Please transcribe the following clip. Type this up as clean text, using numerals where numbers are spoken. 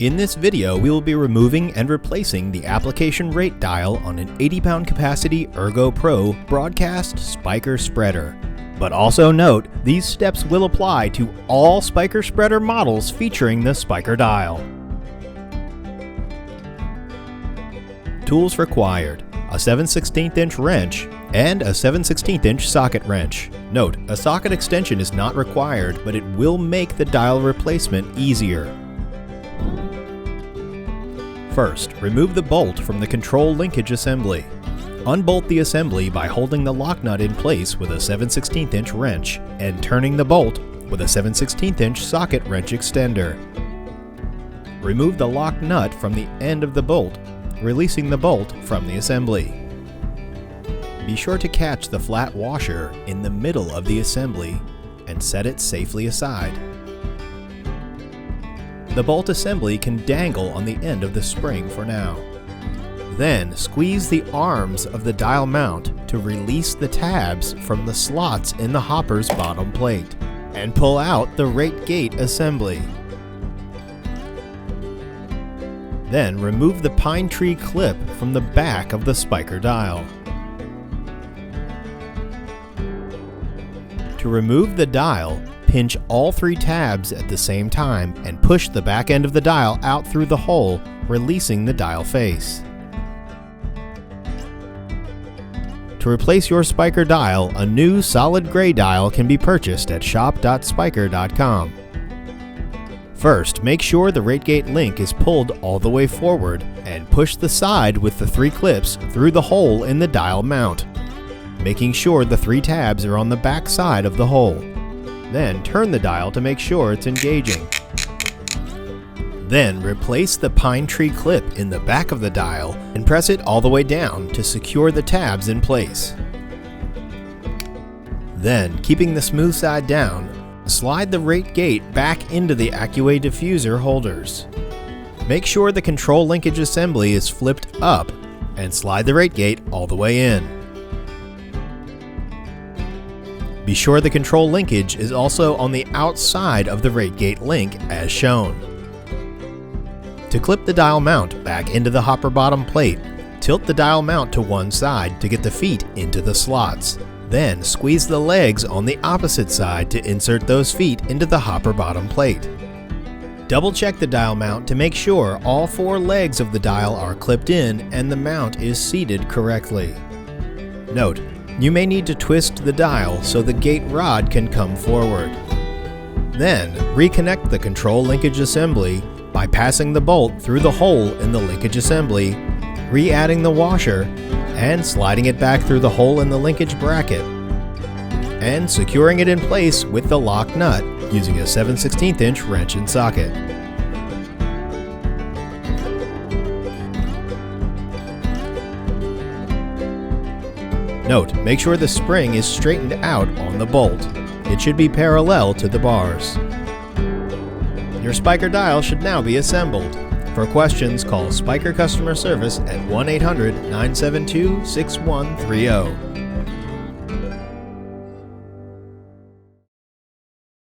In this video, we will be removing and replacing the application rate dial on an 80-pound capacity Ergo Pro broadcast Spyker Spreader. But also note, these steps will apply to all Spyker Spreader models featuring the Spyker dial. Tools required: a 7/16 inch wrench and a 7/16 inch socket wrench. Note, a socket extension is not required, but it will make the dial replacement easier. First, remove the bolt from the control linkage assembly. Unbolt the assembly by holding the lock nut in place with a 7/16 inch wrench and turning the bolt with a 7/16 inch socket wrench extender. Remove the lock nut from the end of the bolt, releasing the bolt from the assembly. Be sure to catch the flat washer in the middle of the assembly and set it safely aside. The bolt assembly can dangle on the end of the spring for now. Then squeeze the arms of the dial mount to release the tabs from the slots in the hopper's bottom plate, and pull out the rate gate assembly. Then remove the pine tree clip from the back of the Spyker dial. To remove the dial, pinch all three tabs at the same time and push the back end of the dial out through the hole, releasing the dial face. To replace your Spyker dial, a new solid gray dial can be purchased at shop.spyker.com. First, make sure the rate gate link is pulled all the way forward and push the side with the three clips through the hole in the dial mount, making sure the three tabs are on the back side of the hole. Then turn the dial to make sure it's engaging. Then replace the pine tree clip in the back of the dial and press it all the way down to secure the tabs in place. Then, keeping the smooth side down, slide the rate gate back into the Accuway diffuser holders. Make sure the control linkage assembly is flipped up and slide the rate gate all the way in. Be sure the control linkage is also on the outside of the rate gate link as shown. To clip the dial mount back into the hopper bottom plate, tilt the dial mount to one side to get the feet into the slots. Then squeeze the legs on the opposite side to insert those feet into the hopper bottom plate. Double check the dial mount to make sure all four legs of the dial are clipped in and the mount is seated correctly. Note, you may need to twist the dial so the gate rod can come forward. Then, reconnect the control linkage assembly by passing the bolt through the hole in the linkage assembly, re-adding the washer, and sliding it back through the hole in the linkage bracket, and securing it in place with the lock nut using a 7/16 inch wrench and socket. Note, make sure the spring is straightened out on the bolt. It should be parallel to the bars. Your Spyker dial should now be assembled. For questions, call Spyker Customer Service at 1-800-972-6130.